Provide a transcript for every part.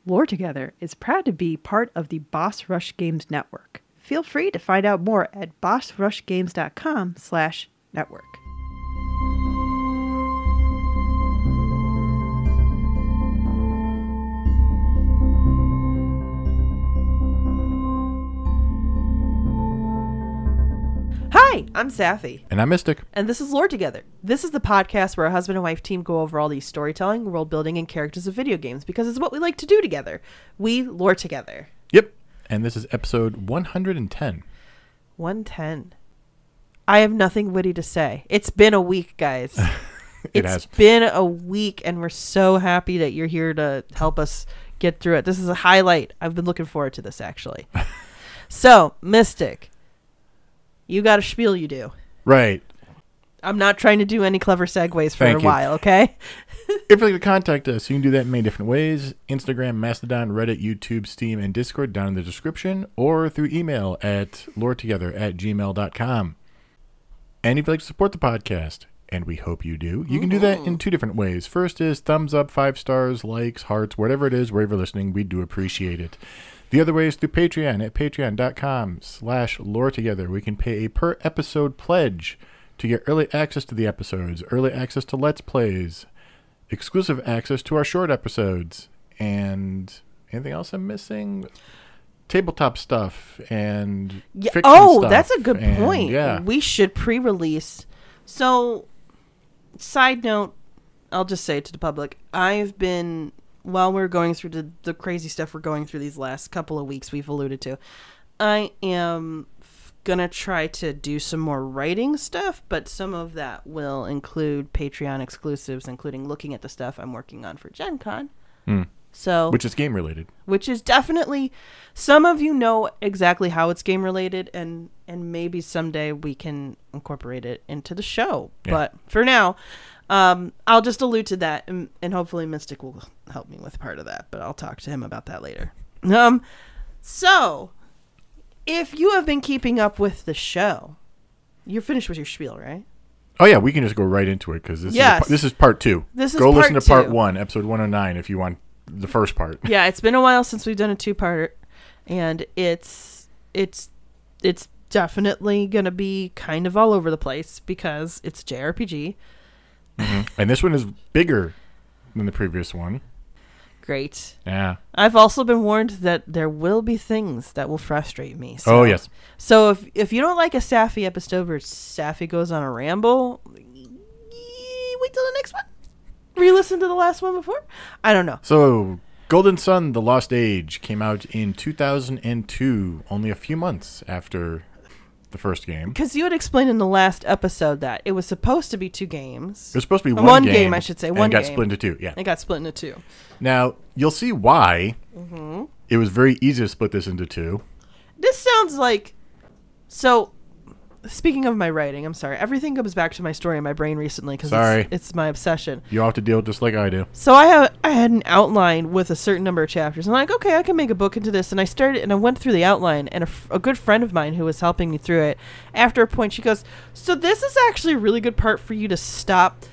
Lore Together is proud to be part of the Boss Rush Games Network. Feel free to find out more at bossrushgames.com/network. Hi, I'm Safi. And I'm Mystic. And this is Lore Together. This is the podcast where a husband and wife team go over all these storytelling, world building, and characters of video games because it's what we like to do together. We lore together. Yep. And this is episode 110. 110. I have nothing witty to say. It's been a week, guys. It's been a week, and we're so happy that you're here to help us get through it. This is a highlight. I've been looking forward to this, actually. So, Mystic, you got a spiel you do. Right. I'm not trying to do any clever segues for Thank a you. while, okay? If you'd like to contact us, you can do that in many different ways. Instagram, Mastodon, Reddit, YouTube, Steam, and Discord down in the description, or through email at loretogether@gmail.com. And if you'd like to support the podcast, and we hope you do, you can do that in two different ways. First is thumbs up, 5 stars, likes, hearts, whatever it is, wherever you're listening, we do appreciate it. The other way is through Patreon at patreon.com/loretogether. We can pay a per episode pledge to get early access to the episodes, early access to Let's Plays, exclusive access to our short episodes, and anything else I'm missing? Tabletop stuff and fiction stuff. That's a good point. Yeah. We should pre-release. So, side note, I'll just say it to the public. I've been, while we're going through the crazy stuff we're going through these last couple of weeks we've alluded to, I am gonna try to do some more writing stuff, but some of that will include Patreon exclusives, including looking at the stuff I'm working on for Gen Con. So, Which is game related. which is definitely, some of you know exactly how it's game related, and maybe someday we can incorporate it into the show. Yeah. But for now, I'll just allude to that, and hopefully Mystic will help me with part of that, but I'll talk to him about that later. So, if you have been keeping up with the show, you're finished with your spiel, right? Oh, yeah, we can just go right into it because this is part 2. This is go part listen to part 2. 1, episode 109, if you want the first part. Yeah, it's been a while since we've done a 2-parter, and it's definitely going to be kind of all over the place because it's JRPG. And this one is bigger than the previous one. Great. Yeah. I've also been warned that there will be things that will frustrate me. So, Oh, yes. So if you don't like a Safi episode where Safi goes on a ramble, wait till the next one. Re-listen to the last one before. I don't know. So, Golden Sun: The Lost Age came out in 2002, only a few months after the first game. Because you had explained in the last episode that it was supposed to be 2 games. It was supposed to be One game, game, I should say. One and got game. split into 2, yeah. It got split into 2. Now, you'll see why it was very easy to split this into 2. This sounds like... So, speaking of my writing, I'm sorry. Everything comes back to my story in my brain recently because it's my obsession. You'll have to deal with this like I do. So I had an outline with a certain number of chapters. I'm like, okay, I can make a book into this. And I started, and I went through the outline, and a good friend of mine who was helping me through it, after a point, she goes, so this is actually a really good part for you to stop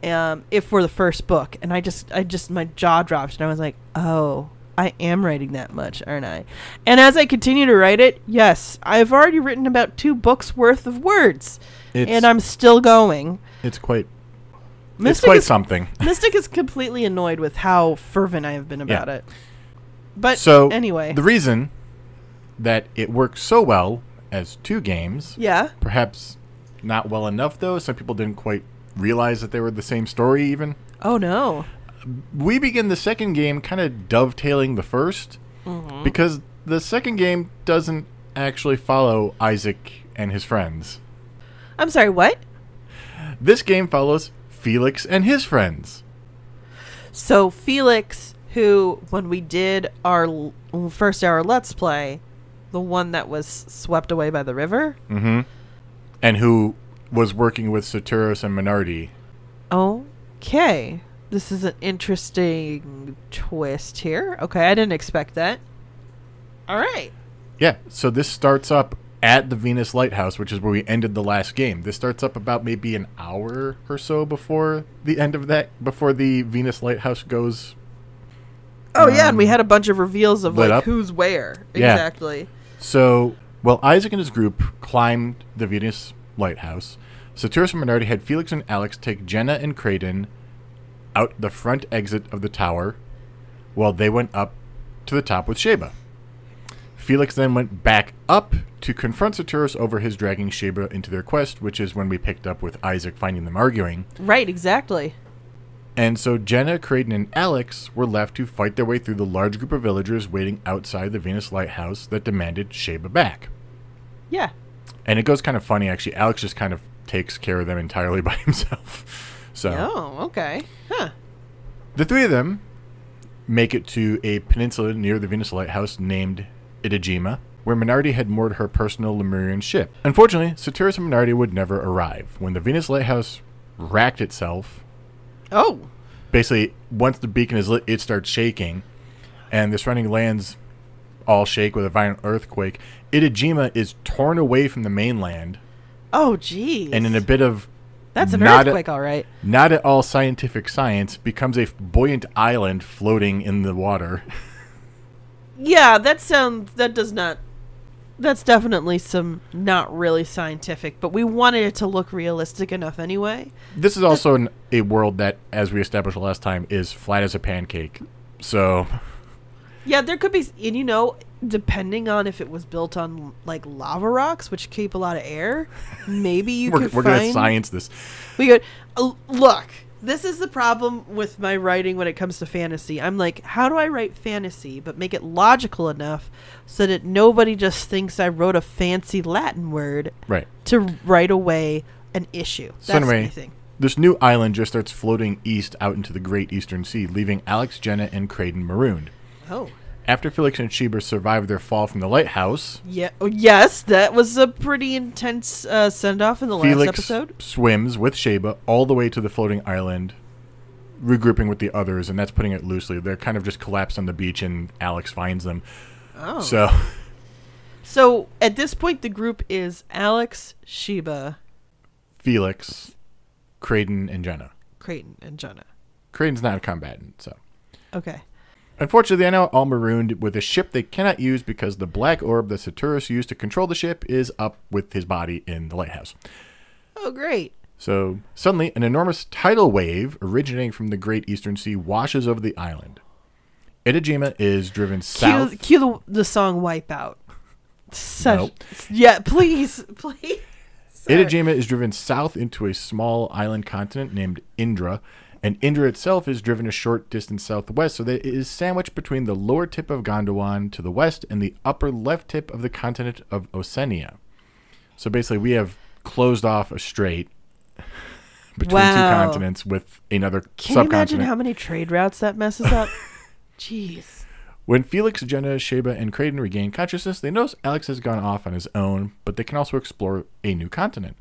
if for the first book. And I just my jaw dropped, and I was like, oh, I am writing that much, aren't I? And as I continue to write it, yes, I've already written about 2 books worth of words, and I'm still going. It's quite Mystic something. Mystic is completely annoyed with how fervent I have been about it. But So, anyway. the reason that it works so well as 2 games, Yeah. perhaps not well enough though, some people didn't quite realize that they were the same story even. Oh, no. We begin the second game kind of dovetailing the first because the second game doesn't actually follow Isaac and his friends. I'm sorry, what? This game follows Felix and his friends. So Felix, who, when we did our first hour Let's Play, the one that was swept away by the river? And who was working with Saturos and Minardi. Okay. This is an interesting twist here. Okay, I didn't expect that. All right. Yeah, so this starts up at the Venus Lighthouse, which is where we ended the last game. This starts up about maybe an hour or so before the end of that, before the Venus Lighthouse goes Oh, yeah, and we had a bunch of reveals of, lit like, up. who's where. Yeah. Exactly. So, while Isaac and his group climbed the Venus lighthouse, Saturus and Minardi had Felix and Alex take Jenna and Creighton out the front exit of the tower while they went up to the top with Sheba. Felix then went back up to confront Saturus over his dragging Sheba into their quest, which is when we picked up with Isaac finding them arguing. Right, exactly. And so Jenna, Creighton, and Alex were left to fight their way through the large group of villagers waiting outside the Venus lighthouse that demanded Sheba back. Yeah. And it goes kind of funny, actually. Alex just kind of takes care of them entirely by himself. So Oh, okay. Huh. the three of them make it to a peninsula near the Venus lighthouse named Itajima, where Minardi had moored her personal Lemurian ship. Unfortunately, Saturus and Minardi would never arrive. When the Venus lighthouse racked itself, Oh. basically, once the beacon is lit, it starts shaking, and the surrounding lands all shake with a violent earthquake. Itajima is torn away from the mainland, Oh, geez. and in a bit of That's an not earthquake, all right. not at all scientific science, becomes a buoyant island floating in the water. Yeah, that's definitely some not really scientific, but we wanted it to look realistic enough anyway. This is also a world that, as we established last time, is flat as a pancake. So, Yeah, there could be, and depending on if it was built on like lava rocks, which keep a lot of air, maybe you could we're find. going to science this. We could look. This is the problem with my writing when it comes to fantasy. I'm like, how do I write fantasy but make it logical enough so that nobody just thinks I wrote a fancy Latin word Right. to write away an issue? So That's anyway, my thing. this new island just starts floating east out into the Great Eastern Sea, leaving Alex, Jenna, and Creighton marooned. Oh. After Felix and Sheba survived their fall from the lighthouse, Yeah. Oh, yes, that was a pretty intense send-off in the last Felix episode. swims with Sheba all the way to the floating island, regrouping with the others, and that's putting it loosely. They're kind of just collapsed on the beach, and Alex finds them. Oh. So, at this point, the group is Alex, Sheba, Felix, Creighton, and Jenna. Creighton, and Jenna. Creighton's not a combatant, so. Okay. Unfortunately, they're now all marooned with a ship they cannot use because the black orb that Saturus used to control the ship is up with his body in the lighthouse. Oh, great. So, suddenly, an enormous tidal wave originating from the Great Eastern Sea washes over the island. Itajima is driven south. Cue the song Wipeout. Nope. Yeah, please. Please. Sorry. Itajima is driven south into a small island continent named Indra, and Indra itself is driven a short distance southwest, so that it is sandwiched between the lower tip of Gondwana to the west and the upper left tip of the continent of Oceania. So basically, we have closed off a strait between two continents with another Can you imagine subcontinent. how many trade routes that messes up? Jeez. When Felix, Jenna, Sheba, and Creighton regain consciousness, they notice Alex has gone off on his own, but they can also explore a new continent.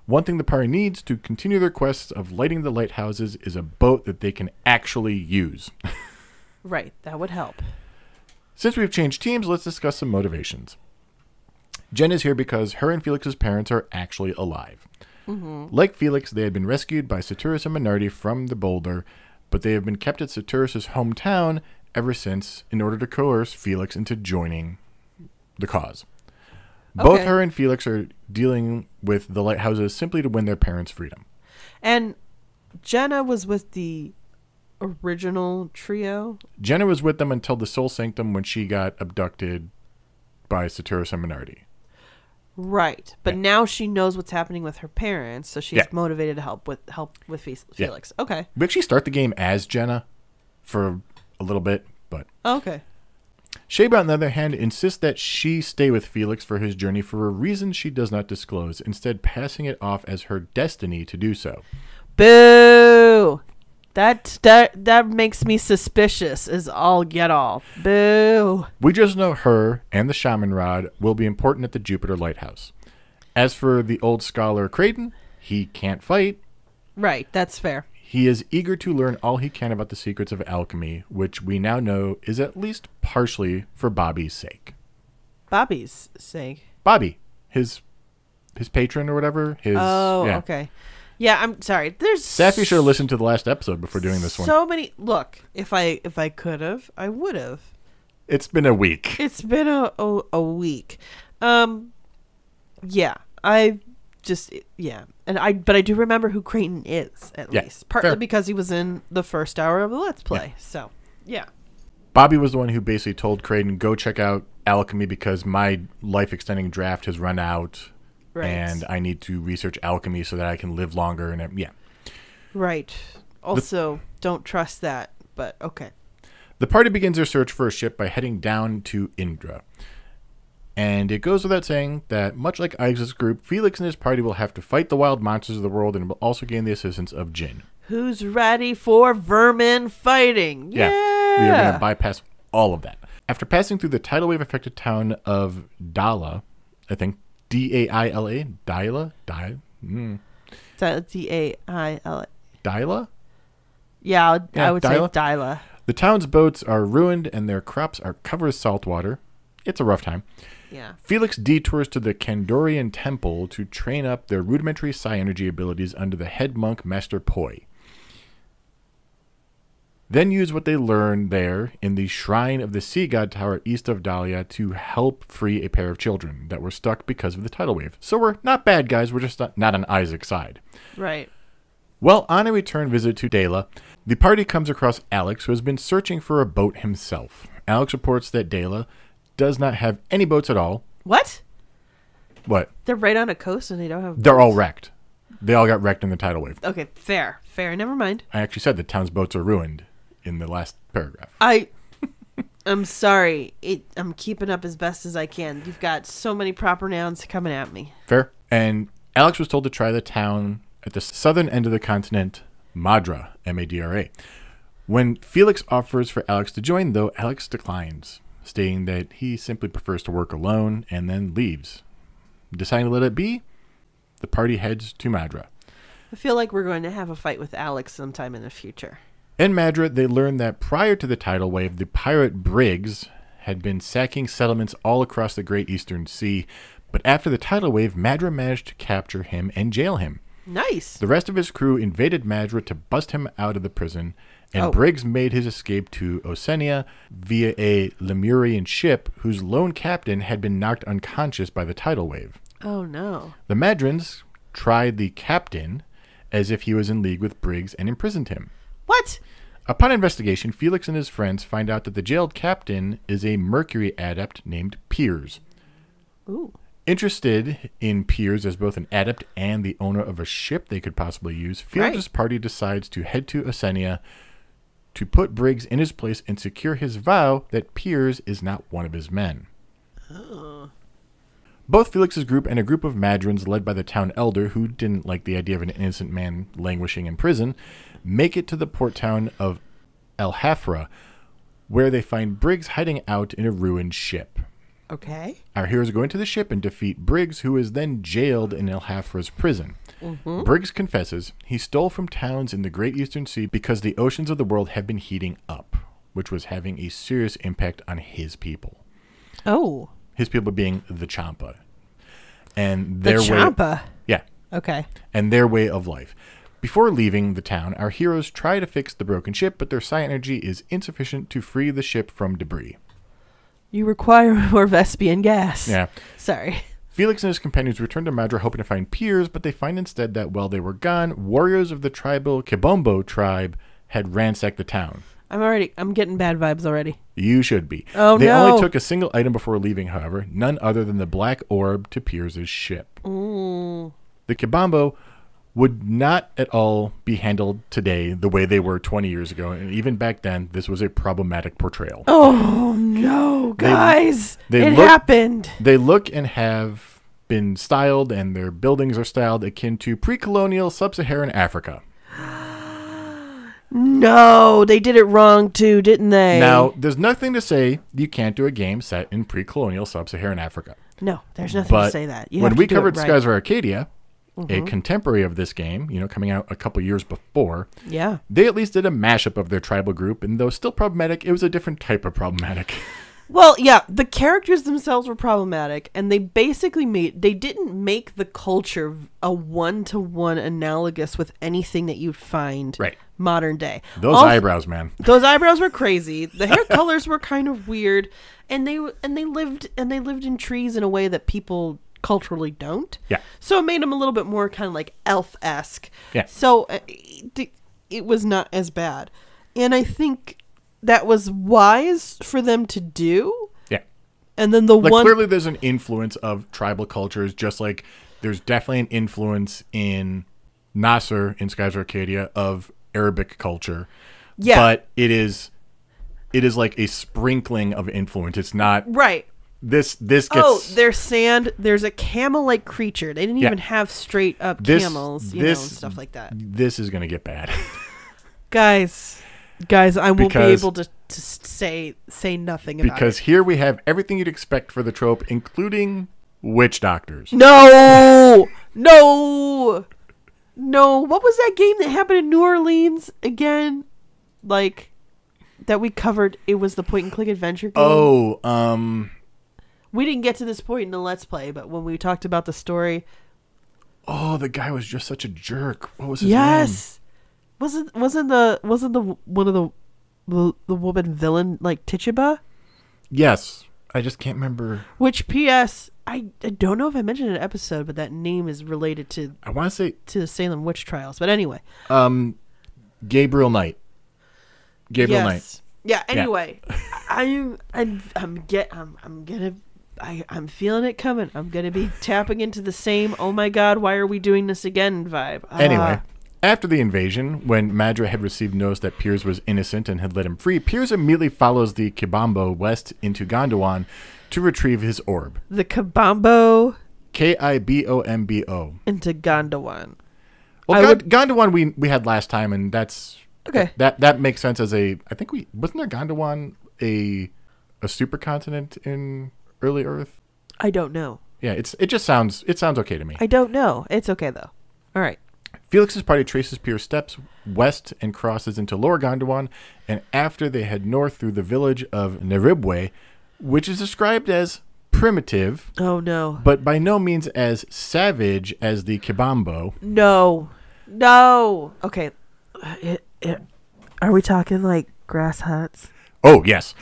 One thing the party needs to continue their quests of lighting the lighthouses is a boat that they can actually use. Right, that would help. Since we've changed teams, let's discuss some motivations. Jen is here because her and Felix's parents are actually alive. Mm-hmm. Like Felix, they had been rescued by Saturus and Minardi from the boulder, but they have been kept at Saturus' hometown ever since in order to coerce Felix into joining the cause. Both Okay. her and Felix are dealing with the lighthouses simply to win their parents' freedom. And Jenna was with the original trio. Jenna was with them until the Soul Sanctum when she got abducted by Saturus and Minardi. Right. But Yeah. now she knows what's happening with her parents, so she's Yeah. motivated to help with Felix. Okay. We actually start the game as Jenna for a little bit, but Okay. Sheba, on the other hand, insists that she stay with Felix for his journey for a reason she does not disclose, instead passing it off as her destiny to do so. Boo! That makes me suspicious is all get all. Boo. We just know her and the shaman rod will be important at the Jupiter Lighthouse. As for the old scholar Creighton, he can't fight. Right, that's fair. He is eager to learn all he can about the secrets of alchemy, which we now know is at least partially for Bobby's sake. Bobby's sake. Bobby, his patron or whatever. Oh, yeah. okay. Yeah, I'm sorry. There's Safi should have listened to the last episode before doing this one. so many. Look, if I could have, I would have. It's been a week. It's been a week. Yeah, I just but I do remember who Creighton is at least, partly fair. because he was in the first hour of the Let's Play. So yeah. Bobby was the one who basically told Creighton, go check out alchemy because my life extending draft has run out. Right. And I need to research alchemy so that I can live longer. And yeah. Right. Also, don't trust that, but okay. The party begins their search for a ship by heading down to Indra. And it goes without saying that, much like Isaac's group, Felix and his party will have to fight the wild monsters of the world and will also gain the assistance of Jin. Who's ready for vermin fighting? Yeah. We are going to bypass all of that. After passing through the tidal wave affected town of Dala, I think Daila? Daila? Daila. Daila? Yeah, Yeah, I would Daila? say Daila. The town's boats are ruined and their crops are covered with salt water. It's a rough time. Yeah. Felix detours to the Kandorian temple to train up their rudimentary psi energy abilities under the head monk Master Poi. Then use what they learned there in the shrine of the sea god tower east of Dahlia to help free a pair of children that were stuck because of the tidal wave. So we're not bad guys, we're just not on Isaac's side. Right. Well, on a return visit to Dela, the party comes across Alex, who has been searching for a boat himself. Alex reports that Dela does not have any boats at all. What? What? They're right on a coast and they don't have They're all boats? wrecked. They all got wrecked in the tidal wave. Okay, fair. Never mind. I actually said the town's boats are ruined in the last paragraph. I'm sorry. I'm keeping up as best as I can. You've got so many proper nouns coming at me. Fair. And Alex was told to try the town at the southern end of the continent, Madra, M-A-D-R-A. When Felix offers for Alex to join, though, Alex declines, stating that he simply prefers to work alone and then leaves. Deciding to let it be, the party heads to Madra. I feel like we're going to have a fight with Alex sometime in the future. In Madra, they learn that prior to the tidal wave, the pirate Briggs had been sacking settlements all across the Great Eastern Sea, but after the tidal wave, Madra managed to capture him and jail him. Nice. The rest of his crew invaded Madra to bust him out of the prison, and Briggs made his escape to Oceania via a Lemurian ship whose lone captain had been knocked unconscious by the tidal wave. Oh, no. The Madrans tried the captain as if he was in league with Briggs and imprisoned him. What? Upon investigation, Felix and his friends find out that the jailed captain is a Mercury adept named Piers. Ooh. Interested in Piers as both an adept and the owner of a ship they could possibly use, Felix's party decides to head to Oceania to put Briggs in his place and secure his vow that Piers is not one of his men. Oh. Both Felix's group and a group of Madrans led by the town elder, who didn't like the idea of an innocent man languishing in prison, make it to the port town of El Hafra, where they find Briggs hiding out in a ruined ship. Okay. Our heroes go into the ship and defeat Briggs, who is then jailed in El Hafra's prison. Mm-hmm. Briggs confesses he stole from towns in the Great Eastern Sea because the oceans of the world have been heating up, which was having a serious impact on his people. Oh. His people being the Champa. And their The Champa? Yeah. Okay. And their way of life. Before leaving the town, our heroes try to fix the broken ship, but their psi energy is insufficient to free the ship from debris. You require more Vespian gas. Yeah. Sorry. Felix and his companions return to Madra hoping to find Piers, but they find instead that while they were gone, warriors of the tribal Kibombo tribe had ransacked the town. I'm getting bad vibes already. You should be. Oh, They no. only took a single item before leaving, however, none other than the black orb to Piers' ship. Mm. The Kibombo would not at all be handled today the way they were 20 years ago, and even back then, this was a problematic portrayal. Oh, no, guys. they it look- happened. They look and have been styled, and their buildings are styled akin to pre-colonial sub-Saharan Africa. No, they did it wrong too, didn't they? Now, there's nothing to say you can't do a game set in pre-colonial sub-Saharan Africa. No, there's nothing But to say that. You when have we to do it covered right. Skies of Arcadia, a Mm-hmm. contemporary of this game, coming out a couple years before, Yeah. they at least did a mashup of their tribal group, and though still problematic, it was a different type of problematic. Well, yeah, the characters themselves were problematic, and they basically they didn't make the culture a one-to-one analogous with anything that you'd find Right. modern day. Those eyebrows, man. Those eyebrows were crazy. The hair colors were kind of weird, and they lived in trees in a way that people culturally don't. Yeah. So it made them a little bit more kind of like elf-esque. Yeah. So it was not as bad, and I think that was wise for them to do. Yeah. And then the clearly there's an influence of tribal cultures, just like there's definitely an influence in Nasser in Skies of Arcadia of Arabic culture. Yeah. But it is like a sprinkling of influence. It's not right. This gets there's sand. There's a camel-like creature. They didn't even have straight up camels, and stuff like that. This is gonna get bad. Guys, I won't be able to say nothing about it. Because here we have everything you'd expect for the trope, including witch doctors. No. What was that game that happened in New Orleans again? Like that we covered. It was the point-and-click adventure game. We didn't get to this point in the Let's Play, but when we talked about the story. Oh, the guy was just such a jerk. What was his name? Yes. Wasn't the one of the woman villain like Tituba? Yes. I just can't remember. Which P.S. I don't know if I mentioned in an episode, but that name is related to I want to say to the Salem witch trials. But anyway. Gabriel Knight. Knight. Yeah, anyway. I'm feeling it coming. I'm gonna be tapping into the same "oh my god, why are we doing this again" vibe. Anyway, after the invasion, when Madra had received notice that Piers was innocent and had let him free, Piers immediately follows the Kibambo west into Gondwan to retrieve his orb. The Kibambo. Kibombo. Into Gondwan. Well, Gondwan we had last time, and that's okay. That makes sense as a. I think wasn't there Gondwan a supercontinent in early Earth? I don't know. Yeah, it sounds okay to me. I don't know. It's okay though. All right. Felix's party traces Pier's steps west and crosses into Lower Gondwan, and after they head north through the village of Neribwe, which is described as primitive. Oh no. But by no means as savage as the Kibambo. No. Okay. Are we talking like grass huts? Oh, yes.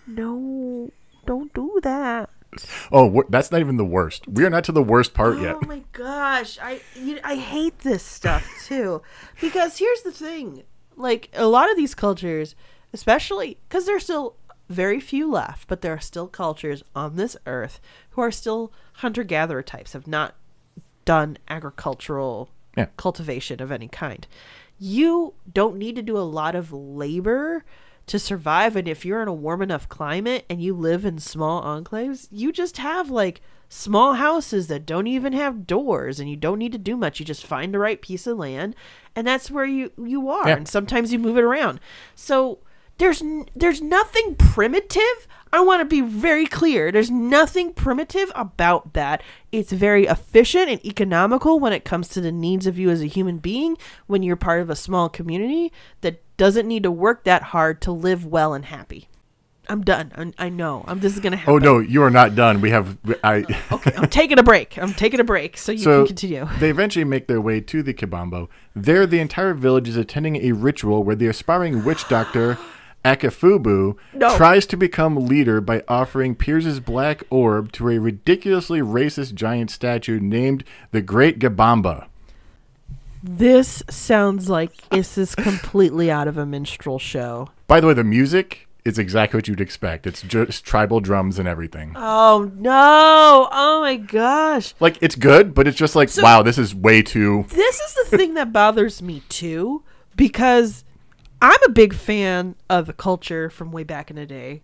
No, don't do that. Oh, that's not even the worst. We are not to the worst part yet. Oh my gosh, I hate this stuff too, because here's the thing: like a lot of these cultures, especially because there's still very few left, but there are still cultures on this earth who are still hunter-gatherer types, have not done agricultural cultivation of any kind. You don't need to do a lot of labor to survive, and if you're in a warm enough climate and you live in small enclaves, you just have like small houses that don't even have doors, and you don't need to do much. You just find the right piece of land, and that's where you are. And sometimes you move it around. So there's nothing primitive. I want to be very clear. There's nothing primitive about that. It's very efficient and economical when it comes to the needs of you as a human being when you're part of a small community that doesn't need to work that hard to live well and happy. I'm done. I know. This is going to happen. Oh, no, you are not done. Okay, I'm taking a break. So you can continue. They eventually make their way to the Kibambo. There, the entire village is attending a ritual where the aspiring witch doctor Akafubu tries to become leader by offering Piers's black orb to a ridiculously racist giant statue named the Great Gabamba. This sounds like this is completely out of a minstrel show. By the way, the music is exactly what you'd expect. It's just tribal drums and everything. Oh, no. Oh, my gosh. Like, it's good, but it's just like, wow, this is way too... This is the thing that bothers me, too, because I'm a big fan of a culture from way back in the day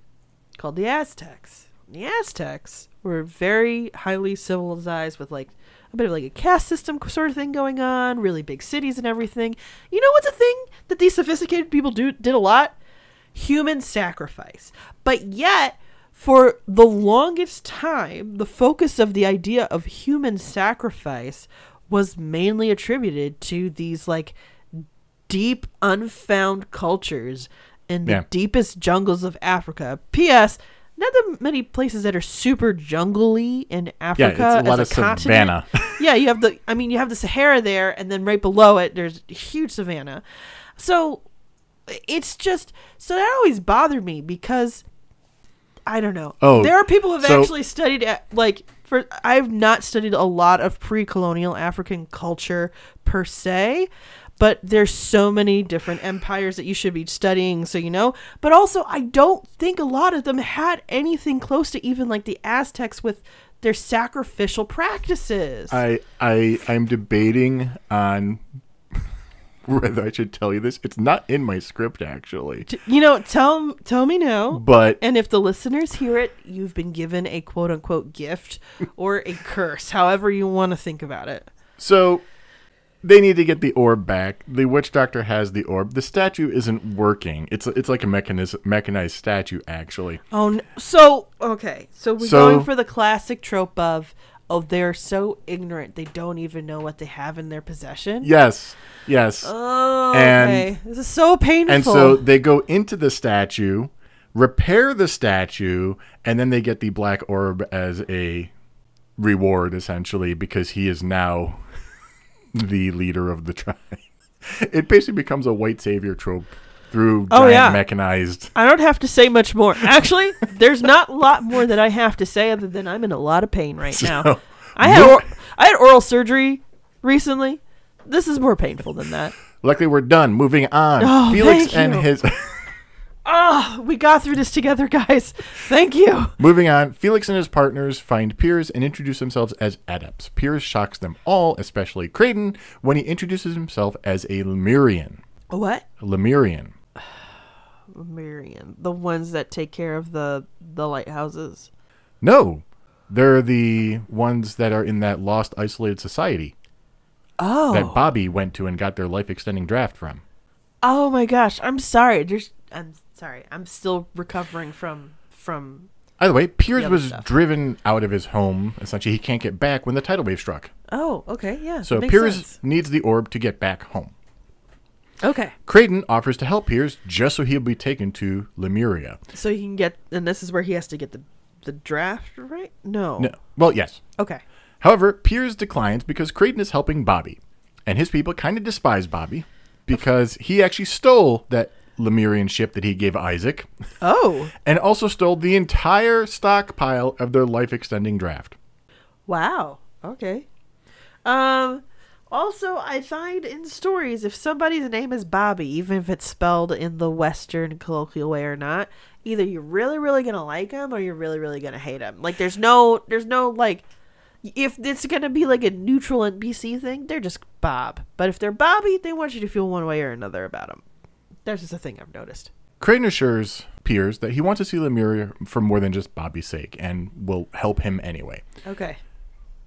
called the Aztecs. The Aztecs were very highly civilized with like a bit of like a caste system sort of thing going on, really big cities and everything. You know what's a thing that these sophisticated people did a lot? Human sacrifice. But yet, for the longest time, the focus of the idea of human sacrifice was mainly attributed to these like deep unfound cultures in the deepest jungles of Africa. P.S. not that many places that are super jungly in Africa. Yeah, it's a lot as of a savanna. continent. Yeah, you have the Sahara there, and then right below it, there's huge savanna. So it's just, so that always bothered me because I don't know. Oh, there are people who've so- actually studied I've not studied a lot of pre-colonial African culture per se, but there's so many different empires that you should be studying, so you know. But also, I don't think a lot of them had anything close to even like the Aztecs with their sacrificial practices. I'm debating on whether I should tell you this. It's not in my script, actually. You know, tell me now. But And if the listeners hear it, you've been given a quote-unquote gift or a curse, however you want to think about it. so they need to get the orb back. The witch doctor has the orb. The statue isn't working. It's like a mechanized statue, actually. Oh, so okay. So we're So- going for the classic trope of, oh, they're so ignorant they don't even know what they have in their possession. Yes. Oh, And- okay. This is so painful. And so they go into the statue, repair the statue, and then they get the black orb as a reward, essentially, because he is now the leader of the tribe. It basically becomes a white savior trope through giant mechanized. I don't have to say much more. Actually, there's not a lot more that I have to say other than I'm in a lot of pain right now. So, I had oral surgery recently. This is more painful than that. luckily, we're done. Moving on. Oh, Felix thank and you. his. Oh, we got through this together, guys. Thank you. Moving on, Felix and his partners find Piers and introduce themselves as adepts. Piers shocks them all, especially Creighton, when he introduces himself as a Lemurian. What? Lemurian. Lemurian. The ones that take care of the lighthouses. No, they're the ones that are in that lost, isolated society Oh. that Bobby went to and got their life-extending draft from. Oh my gosh. I'm sorry. I'm sorry. I'm still recovering from Either way, Piers The other was stuff. driven out of his home. Essentially, he can't get back when the tidal wave struck. Oh, okay. Yeah. So that makes Piers sense. needs the orb to get back home. Okay. Creighton offers to help Piers just so he'll be taken to Lemuria. So he can get, and this is where he has to get the draft, right? No. No, well, yes. Okay. However, Piers declines because Creighton is helping Bobby. And his people kind of despise Bobby because he actually stole that Lemurian ship that he gave Isaac Oh. and also stole the entire stockpile of their life-extending draft. Wow. Okay. Also, I find in stories, if somebody's name is Bobby, even if it's spelled in the Western colloquial way or not, either you're really, really gonna like him or you're really, really gonna hate him. Like, there's no like, if it's gonna be like a neutral NPC thing, they're just Bob. But if they're Bobby, they want you to feel one way or another about him. That's just a thing I've noticed. Creighton assures Piers that he wants to see Lemuria for more than just Bobby's sake and will help him anyway. Okay.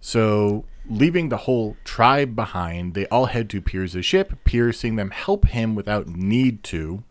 So, leaving the whole tribe behind, they all head to Piers' ship. Piers, seeing them help him without need to.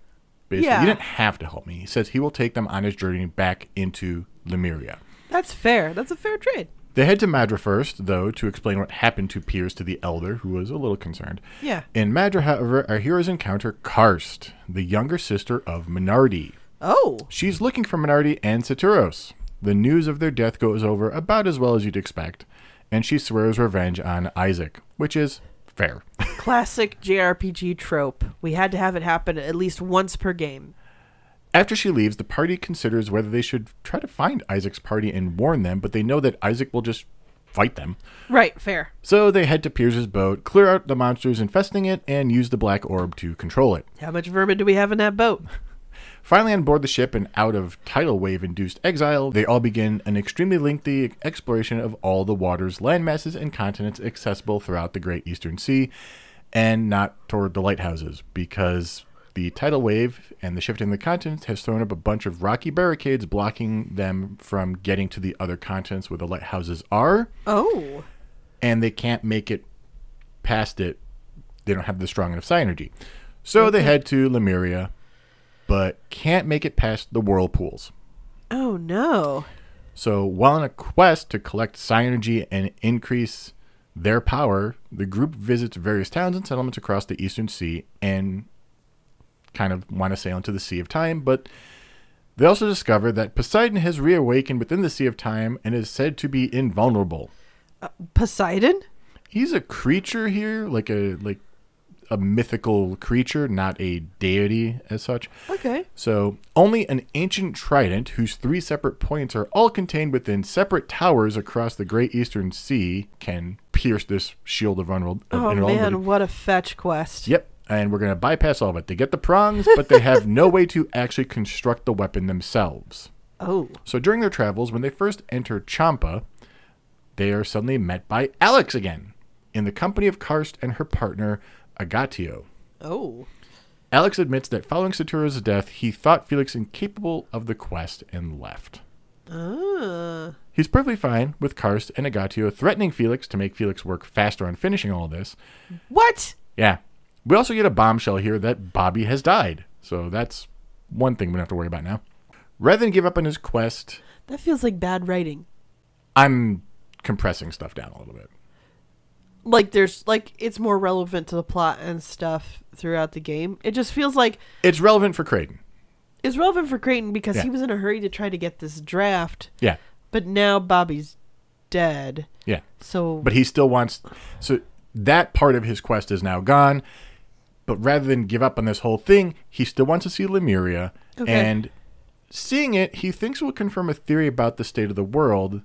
Basically, Yeah. you didn't have to help me. He says he will take them on his journey back into Lemuria. That's fair. That's a fair trade. They head to Madra first, though, to explain what happened to Piers to the Elder, who was a little concerned. Yeah. In Madra, however, our heroes encounter Karst, the younger sister of Minardi. Oh. She's looking for Minardi and Saturos. The news of their death goes over about as well as you'd expect, and she swears revenge on Isaac, which is fair. Classic JRPG trope. We had to have it happen at least once per game. After she leaves, the party considers whether they should try to find Isaac's party and warn them, but they know that Isaac will just fight them. Right, fair. So they head to Piers' boat, clear out the monsters infesting it, and use the black orb to control it. How much vermin do we have in that boat? Finally on board the ship and out of tidal wave-induced exile, they all begin an extremely lengthy exploration of all the waters, landmasses, and continents accessible throughout the Great Eastern Sea, and not toward the lighthouses, because the tidal wave and the shifting of the continents has thrown up a bunch of rocky barricades blocking them from getting to the other continents where the lighthouses are, Oh. and they can't make it past it. They don't have the strong enough synergy. So they head to Lemuria, but can't make it past the whirlpools. Oh, no. So while on a quest to collect synergy and increase their power, the group visits various towns and settlements across the Eastern Sea and kind of want to sail into the Sea of Time, but They also discover that Poseidon has reawakened within the Sea of Time and is said to be invulnerable. Poseidon? He's a creature here, like a mythical creature, not a deity as such. Okay. So only an ancient trident whose 3 separate points are all contained within separate towers across the Great Eastern Sea can pierce this shield of invulnerability. Oh man, what a fetch quest. Yep. And we're going to bypass all of it. They get the prongs, but they have no way to actually construct the weapon themselves. Oh. So during their travels, when they first enter Champa, they are suddenly met by Alex again, in the company of Karst and her partner, Agatio. Oh. Alex admits that following Satura's death, he thought Felix incapable of the quest and left. He's perfectly fine with Karst and Agatio threatening Felix to make Felix work faster on finishing all this. What? Yeah. We also get a bombshell here that Bobby has died. So that's one thing we don't have to worry about now. Rather than give up on his quest... That feels like bad writing. I'm compressing stuff down a little bit. It's more relevant to the plot and stuff throughout the game. It just feels like... It's relevant for Kraden. It's relevant for Kraden because Yeah. he was in a hurry to try to get this draft. Yeah. But now Bobby's dead. Yeah. So... But he still wants... So that part of his quest is now gone. But rather than give up on this whole thing, he still wants to see Lemuria. Okay. And seeing it, he thinks will confirm a theory about the state of the world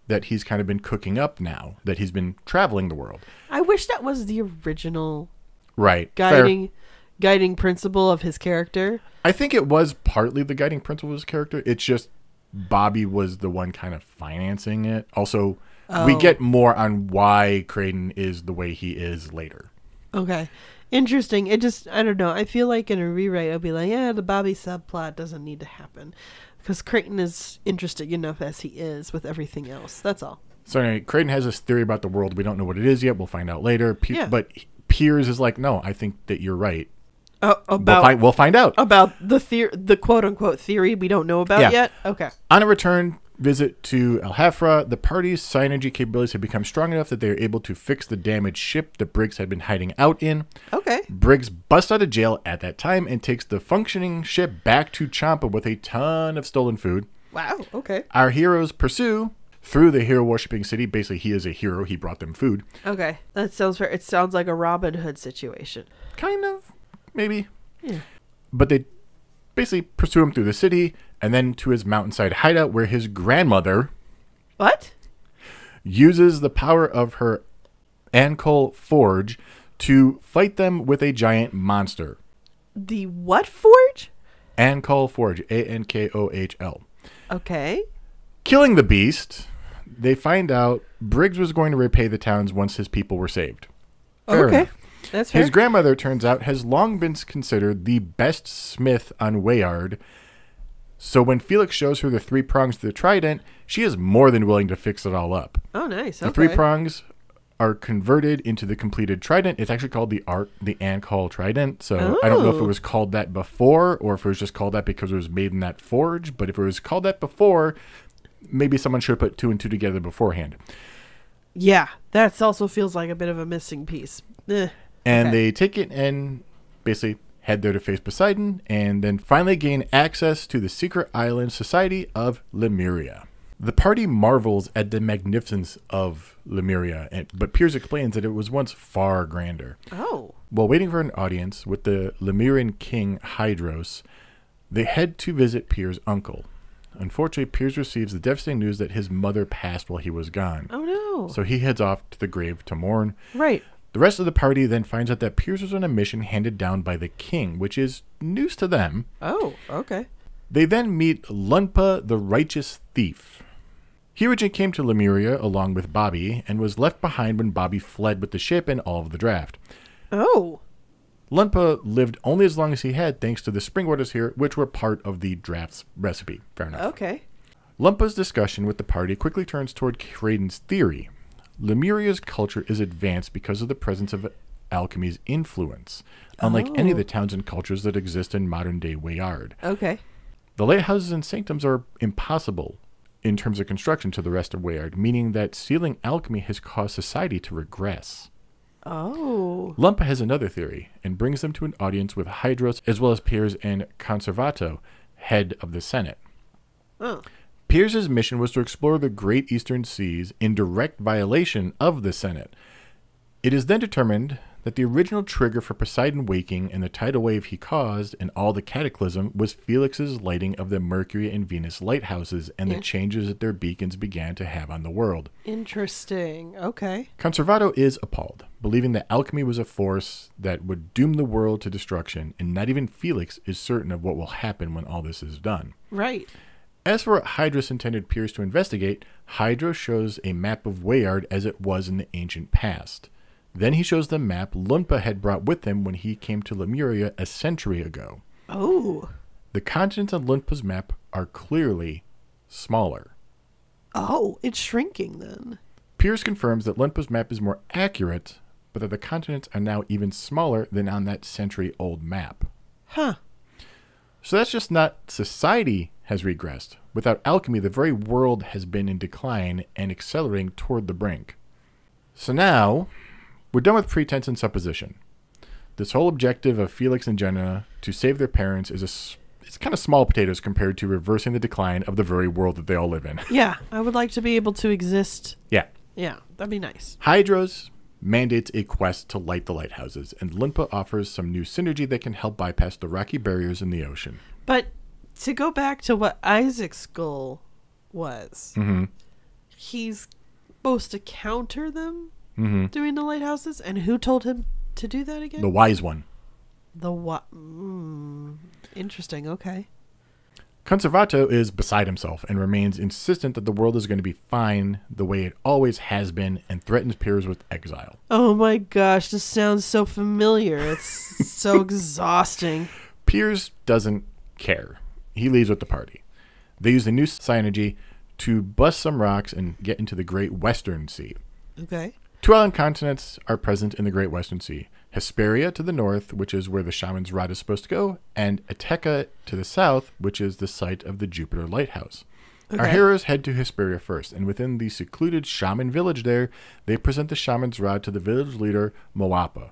that he's kind of been cooking up now, that he's been traveling the world. I wish that was the original Right. guiding principle of his character. I think it was partly the guiding principle of his character. It's just Bobby was the one kind of financing it. Also, we get more on why Kraden is the way he is later. Okay. Interesting. It just, I don't know. I feel like in a rewrite, I'll be like, yeah, the Bobby subplot doesn't need to happen. Because Kraden is interesting enough as he is with everything else. That's all. So anyway, Kraden has this theory about the world. We don't know what it is yet. We'll find out later. Yeah. But Piers is like, no, I think that you're right. We'll find out. About the quote-unquote theory we don't know about yet? Okay. On a return visit to El Hafra, the party's psi-energy capabilities have become strong enough that they are able to fix the damaged ship that Briggs had been hiding out in. Okay. Briggs busts out of jail at that time and takes the functioning ship back to Champa with a ton of stolen food. Wow. Okay. Our heroes pursue through the hero-worshipping city. Basically, he is a hero. He brought them food. Okay. That sounds fair. It sounds like a Robin Hood situation. Kind of. Maybe. Yeah. But they basically pursue him through the city and then to his mountainside hideout where his grandmother... What? ...uses the power of her Ankol Forge to fight them with a giant monster. The what forge? Ankol Forge. Ankohl. Okay. Killing the beast, they find out Briggs was going to repay the towns once his people were saved. Fair okay. enough. That's fair. His grandmother, turns out, has long been considered the best smith on Weyard. So when Felix shows her the 3 prongs to the trident, she is more than willing to fix it all up. Oh, nice. The 3 prongs are converted into the completed trident. It's actually called the Ankol Trident. So I don't know if it was called that before or if it was just called that because it was made in that forge. But if it was called that before, maybe someone should have put 2 and 2 together beforehand. Yeah, that also feels like a bit of a missing piece. And they take it and basically head there to face Poseidon and then finally gain access to the secret island society of Lemuria. The party marvels at the magnificence of Lemuria, but Piers explains that it was once far grander. Oh. While waiting for an audience with the Lemurian king Hydros, they head to visit Piers' uncle. Unfortunately, Piers receives the devastating news that his mother passed while he was gone. Oh, no. So he heads off to the grave to mourn. Right. The rest of the party then finds out that Piers was on a mission handed down by the king, which is news to them. Oh, okay. They then meet Lunpa, the righteous thief. He originally came to Lemuria along with Bobby and was left behind when Bobby fled with the ship and all of the draft. Oh. Lunpa lived only as long as he had thanks to the spring waters here, which were part of the draft's recipe. Fair enough. Okay. Lumpa's discussion with the party quickly turns toward Kraden's theory. Lemuria's culture is advanced because of the presence of alchemy's influence, unlike any of the towns and cultures that exist in modern-day Weyard. Okay. The lighthouses and sanctums are impossible in terms of construction to the rest of Weyard, meaning that stealing alchemy has caused society to regress. Oh. Lumpa has another theory and brings them to an audience with Hydros as well as Piers and Conservato, head of the Senate. Oh. Piers's mission was to explore the Great Eastern Seas in direct violation of the Senate. It is then determined that the original trigger for Poseidon waking and the tidal wave he caused and all the cataclysm was Felix's lighting of the Mercury and Venus lighthouses and the changes that their beacons began to have on the world. Interesting. Okay. Conservato is appalled, believing that alchemy was a force that would doom the world to destruction, and not even Felix is certain of what will happen when all this is done. Right. As for what Hydrus intended Pierce to investigate, Hydrus shows a map of Weyard as it was in the ancient past. Then he shows the map Lunpa had brought with him when he came to Lemuria a century ago. Oh. The continents on Lunpa's map are clearly smaller. Oh, it's shrinking then. Pierce confirms that Lunpa's map is more accurate, but that the continents are now even smaller than on that century-old map. Huh. So that's just not society has regressed. Without alchemy, the very world has been in decline and accelerating toward the brink. So now, we're done with pretense and supposition. This whole objective of Felix and Jenna to save their parents it's kind of small potatoes compared to reversing the decline of the very world that they all live in. Yeah, I would like to be able to exist. Yeah. Yeah, that'd be nice. Hydros mandates a quest to light the lighthouses, and Lunpa offers some new synergy that can help bypass the rocky barriers in the ocean. But to go back to what Isaac's goal was, he's supposed to counter them doing the lighthouses, and who told him to do that again? The wise one. Interesting. Okay. Conservato is beside himself and remains insistent that the world is going to be fine the way it always has been and threatens Piers with exile. Oh my gosh, this sounds so familiar. It's so exhausting. Piers doesn't care. He leaves with the party. They use the new synergy to bust some rocks and get into the Great Western Sea. Okay. 2 island continents are present in the Great Western Sea. Hesperia to the north, which is where the shaman's rod is supposed to go, and Ateca to the south, which is the site of the Jupiter Lighthouse. Okay. Our heroes head to Hesperia first, and within the secluded shaman village there, they present the shaman's rod to the village leader, Moapa.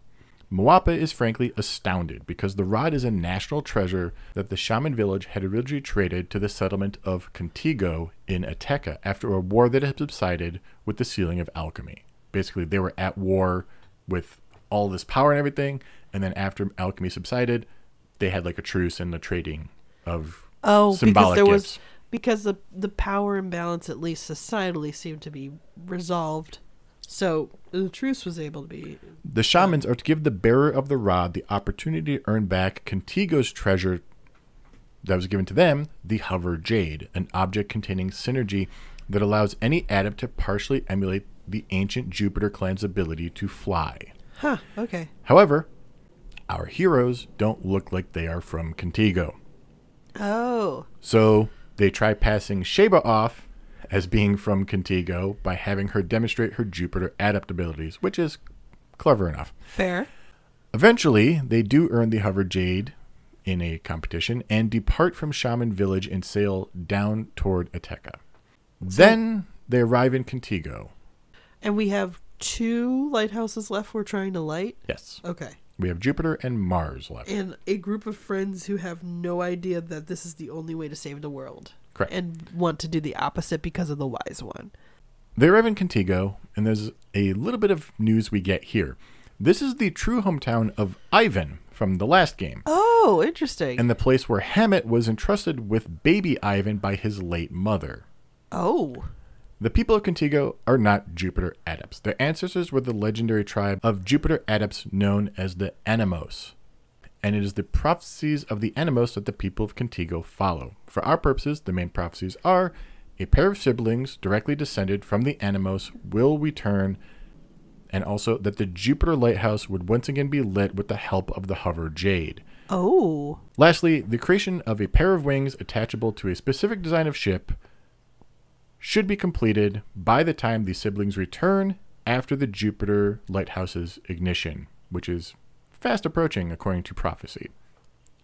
Moapa is frankly astounded because the rod is a national treasure that the shaman village had originally traded to the settlement of Contigo in Ateca after a war that had subsided with the sealing of alchemy. Basically, they were at war with all this power and everything, and then after alchemy subsided, they had like a truce in the trading of symbolic gifts. Because the power imbalance, at least societally, seemed to be resolved. So the truce was able to be... The shamans are to give the bearer of the rod the opportunity to earn back Contigo's treasure that was given to them, the Hover Jade, an object containing synergy that allows any adept to partially emulate the ancient Jupiter clan's ability to fly. Huh, okay. However, our heroes don't look like they are from Contigo. Oh. So they try passing Sheba off as being from Contigo by having her demonstrate her Jupiter adept abilities, which is clever enough. Fair. Eventually, they do earn the Hover Jade in a competition and depart from Shaman Village and sail down toward Ateca. Then they arrive in Contigo. And we have 2 lighthouses left we're trying to light? Yes. Okay. We have Jupiter and Mars left. And a group of friends who have no idea that this is the only way to save the world. Correct. And want to do the opposite because of the wise one. They arrive in Contigo, and there's a little bit of news we get here. This is the true hometown of Ivan from the last game. Oh, interesting. And the place where Hammett was entrusted with baby Ivan by his late mother. Oh. The people of Contigo are not Jupiter adepts. Their ancestors were the legendary tribe of Jupiter adepts known as the Animos. And it is the prophecies of the Animos that the people of Contigo follow. For our purposes, the main prophecies are a pair of siblings directly descended from the Animos will return, and also that the Jupiter Lighthouse would once again be lit with the help of the Hover Jade. Oh. Lastly, the creation of a pair of wings attachable to a specific design of ship should be completed by the time the siblings return after the Jupiter Lighthouse's ignition, which is fast approaching according to prophecy.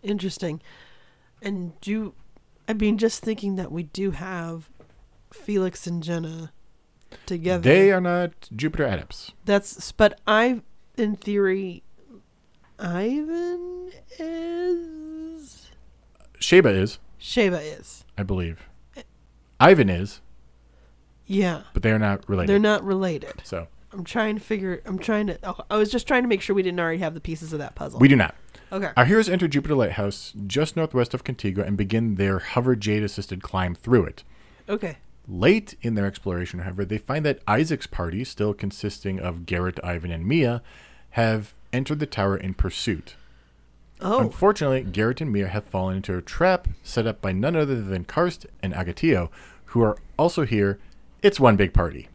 Interesting. And just thinking that we do have Felix and Jenna together. They are not Jupiter adepts. But in theory, Ivan is... Sheba is. Sheba is. I believe. Ivan is, Yeah. but they are not related. They're not related. So I was just trying to make sure we didn't already have the pieces of that puzzle. we do not. Okay. Our heroes enter Jupiter Lighthouse just northwest of Contigo and begin their hover jade-assisted climb through it. Okay. Late in their exploration, however, they find that Isaac's party, still consisting of Garrett, Ivan, and Mia, have entered the tower in pursuit. Oh. Unfortunately, Garrett and Mia have fallen into a trap set up by none other than Karst and Agatio, who are also here. It's one big party.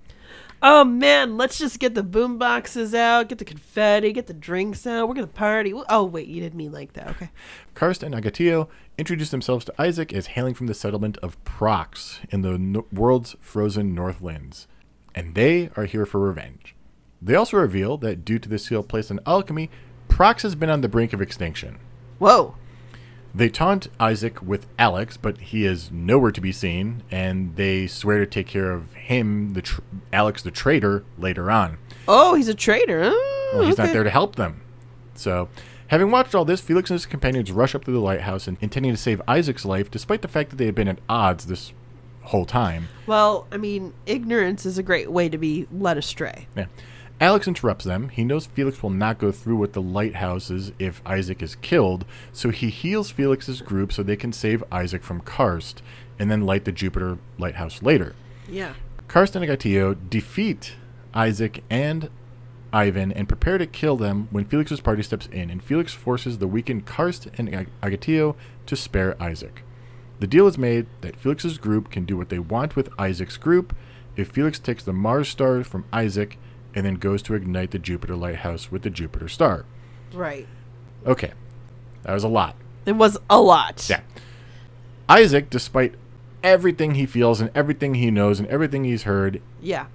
Oh man, let's just get the boom boxes out, get the confetti, get the drinks out. We're gonna party. Oh wait, you didn't mean like that. Okay. Karst and Agatio introduce themselves to Isaac as hailing from the settlement of Prox in the world's frozen Northlands, and they are here for revenge. They also reveal that due to the seal placed on alchemy, Prox has been on the brink of extinction. Whoa. They taunt Isaac with Alex, but he is nowhere to be seen, and they swear to take care of him, Alex the traitor, later on. Oh, he's a traitor. Oh, Well, he's okay. not there to help them. So, having watched all this, Felix and his companions rush up to the lighthouse and intending to save Isaac's life, despite the fact that they have been at odds this whole time. Well, I mean, ignorance is a great way to be led astray. Yeah. Alex interrupts them. He knows Felix will not go through with the lighthouses if Isaac is killed, so he heals Felix's group so they can save Isaac from Karst, and then light the Jupiter lighthouse later. Yeah. Karst and Agatio defeat Isaac and Ivan and prepare to kill them when Felix's party steps in, and Felix forces the weakened Karst and Agatio to spare Isaac. The deal is made that Felix's group can do what they want with Isaac's group if Felix takes the Mars star from Isaac and then goes to ignite the Jupiter lighthouse with the Jupiter star. Right. Okay. That was a lot. It was a lot. Yeah. Isaac, despite everything he feels and everything he knows and everything he's heard, Yeah.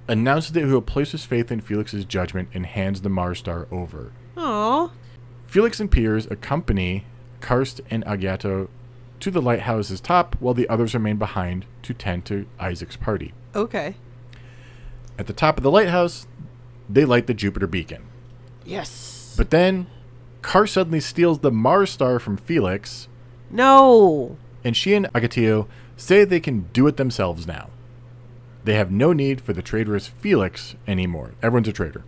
announces that he will place his faith in Felix's judgment and hands the Mars star over. Aw. Felix and Piers accompany Karst and Agatio to the lighthouse's top while the others remain behind to tend to Isaac's party. Okay. At the top of the lighthouse, they light the Jupiter beacon. Yes. But then, Karst suddenly steals the Mars star from Felix, No. and she and Agatio say they can do it themselves now. They have no need for the traitorous Felix anymore. Everyone's a traitor.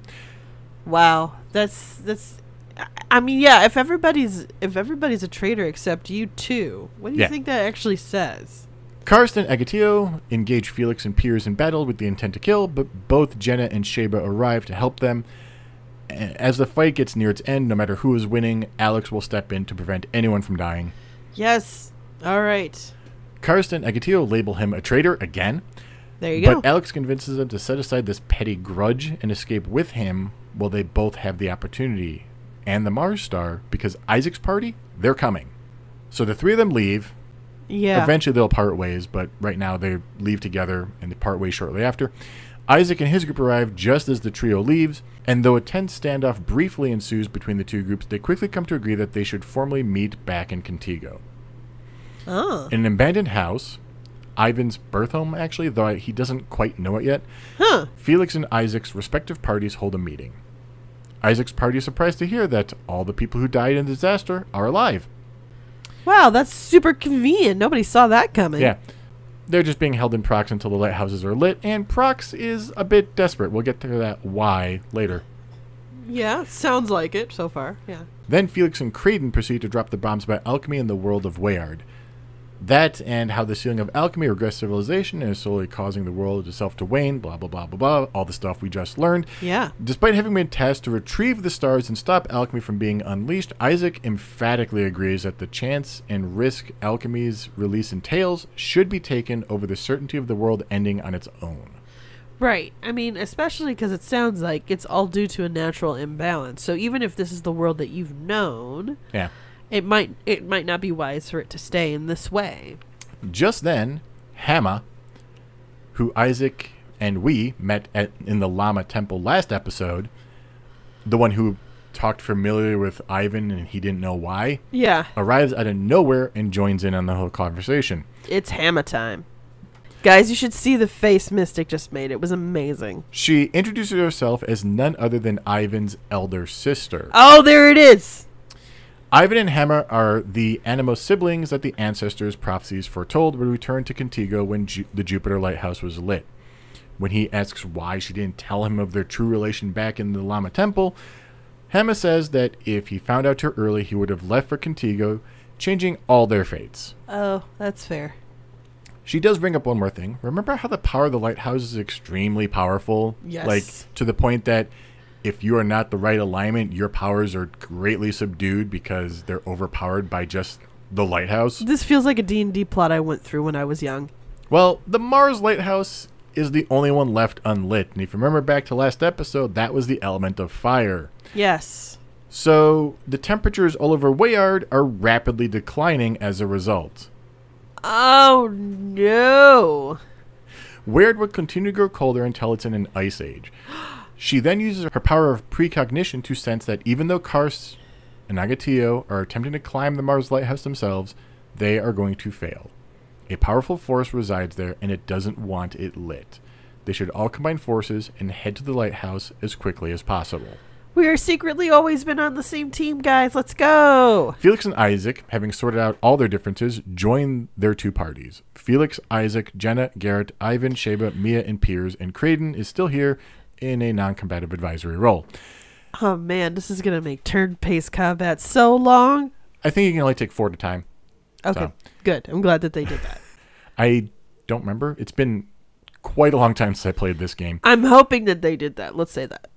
Wow. That's. I mean, yeah. If everybody's a traitor except you two, what do you Yeah. think that actually says? Karst and Agatio engage Felix and Piers in battle with the intent to kill, but both Jenna and Sheba arrive to help them. As the fight gets near its end, no matter who is winning, Alex will step in to prevent anyone from dying. Yes. All right. Karst and Agatio label him a traitor again, There you go. but Alex convinces them to set aside this petty grudge and escape with him while they both have the opportunity and the Mars star, because Isaac's party, they're coming. So the three of them leave. Yeah. Eventually they'll part ways, but right now they leave together and they part ways shortly after. Isaac and his group arrive just as the trio leaves, and though a tense standoff briefly ensues between the two groups, they quickly come to agree that they should formally meet back in Contigo. Oh. In an abandoned house, Ivan's birth home actually, though he doesn't quite know it yet, Huh. Felix and Isaac's respective parties hold a meeting. Isaac's party is surprised to hear that all the people who died in the disaster are alive. Wow, that's super convenient. Nobody saw that coming. Yeah. They're just being held in Prox until the lighthouses are lit, and Prox is a bit desperate. We'll get to that why later. Yeah, sounds like it so far. Yeah. Then Felix and Creighton proceed to drop the bombs about alchemy in the world of Weyard. That and how the sealing of alchemy regressed civilization is slowly causing the world itself to wane, blah, blah, blah, blah, blah, all the stuff we just learned. Yeah. Despite having been tasked to retrieve the stars and stop alchemy from being unleashed, Isaac emphatically agrees that the chance and risk alchemy's release entails should be taken over the certainty of the world ending on its own. Right. I mean, especially because it sounds like it's all due to a natural imbalance. So even if this is the world that you've known, Yeah. it might not be wise for it to stay in this way. Just then, Hama, who Isaac and we met in the Lama Temple last episode, the one who talked familiar with Ivan and he didn't know why, Yeah. arrives out of nowhere and joins in on the whole conversation. It's Hammer time. Guys, you should see the face Mystic just made. It was amazing. She introduces herself as none other than Ivan's elder sister. Oh, there it is. Ivan and Hema are the Animos siblings that the ancestors' prophecies foretold would return to Contigo when the Jupiter Lighthouse was lit. When he asks why she didn't tell him of their true relation back in the Lama Temple, Hema says that if he found out too early, he would have left for Contigo, changing all their fates. Oh, that's fair. She does bring up one more thing. Remember how the power of the lighthouse is extremely powerful? Yes. Like, to the point that if you are not the right alignment, your powers are greatly subdued because they're overpowered by just the lighthouse. This feels like a D&D plot I went through when I was young. Well, the Mars lighthouse is the only one left unlit. And if you remember back to last episode, that was the element of fire. Yes. So the temperatures all over Weyard are rapidly declining as a result. Oh, no. Weyard would continue to grow colder until it's in an ice age. She then uses her power of precognition to sense that even though Karst and Agatillo are attempting to climb the Mars lighthouse themselves, they are going to fail. A powerful force resides there, and it doesn't want it lit. They should all combine forces and head to the lighthouse as quickly as possible. We are secretly always been on the same team, guys. Let's go. Felix and Isaac, having sorted out all their differences, join their two parties. Felix, Isaac, Jenna, Garrett, Ivan, Sheba, Mia, and Piers, and Creighton is still here in a non-combative advisory role. Oh, man, this is going to make turn-based combat so long. I think you can only take 4 at a time. Okay, So. good. I'm glad that they did that. I don't remember. It's been quite a long time since I played this game. I'm hoping that they did that. Let's say that.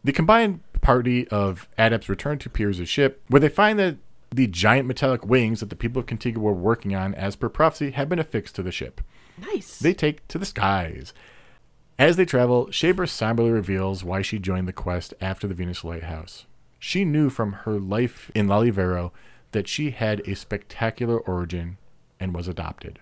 The combined party of adepts return to Piers' ship, where they find that the giant metallic wings that the people of Contigo were working on as per prophecy have been affixed to the ship. Nice. They take to the skies. As they travel, Shaber somberly reveals why she joined the quest after the Venus Lighthouse. She knew from her life in Lalivero that she had a spectacular origin and was adopted.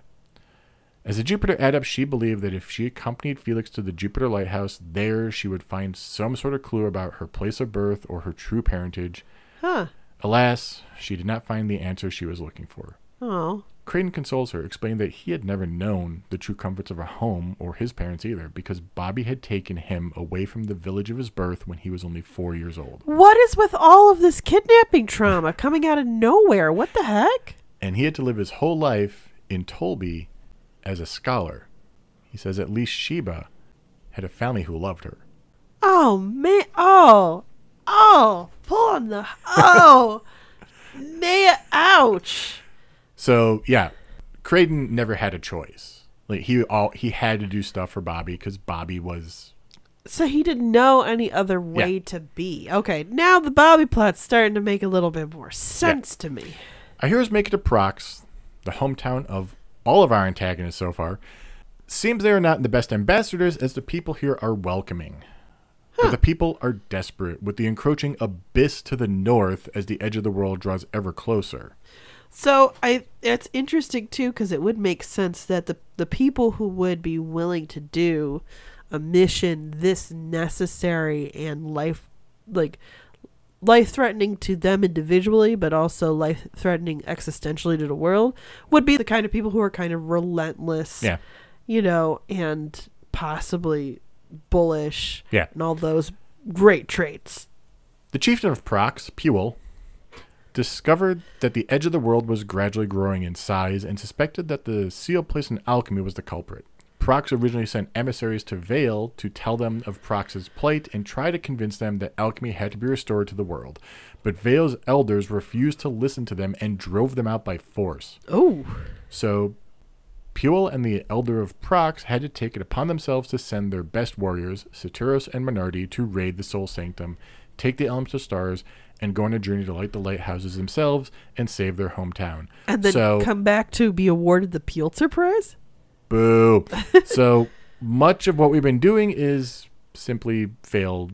As a Jupiter adept, she believed that if she accompanied Felix to the Jupiter Lighthouse, there she would find some sort of clue about her place of birth or her true parentage. Huh. Alas, she did not find the answer she was looking for. Oh. Creighton consoles her, explaining that he had never known the true comforts of a home or his parents either, because Bobby had taken him away from the village of his birth when he was only 4 years old. What is with all of this kidnapping trauma coming out of nowhere? What the heck? And he had to live his whole life in Tolby as a scholar. He says at least Sheba had a family who loved her. Oh, man. Oh. Pull on the... Oh. Man, ouch. So, yeah, Creighton never had a choice. Like he had to do stuff for Bobby because Bobby was... So he didn't know any other way to be. Okay, now the Bobby plot's starting to make a little bit more sense to me. Our heroes make it to Prox, the hometown of all of our antagonists so far. Seems they are not the best ambassadors, as the people here are welcoming. But the people are desperate, with the encroaching abyss to the north as the edge of the world draws ever closer. So it's interesting too, because it would make sense that the people who would be willing to do a mission this necessary and life-threatening to them individually, but also life-threatening existentially to the world, would be the kind of people who are kind of relentless, and possibly bullish, and all those great traits. The chieftain of Prox, Puel, discovered that the edge of the world was gradually growing in size and suspected that the seal placed in alchemy was the culprit. Prox originally sent emissaries to Vale to tell them of Prox's plight and try to convince them that alchemy had to be restored to the world. But Vale's elders refused to listen to them and drove them out by force. Oh. So Puel and the elder of Prox had to take it upon themselves to send their best warriors, Saturos and Menardi, to raid the Soul Sanctum, take the Elements of Stars, and go on a journey to light the lighthouses themselves and save their hometown. And then come back to be awarded the Pulitzer Prize? Boo. So much of what we've been doing is simply failed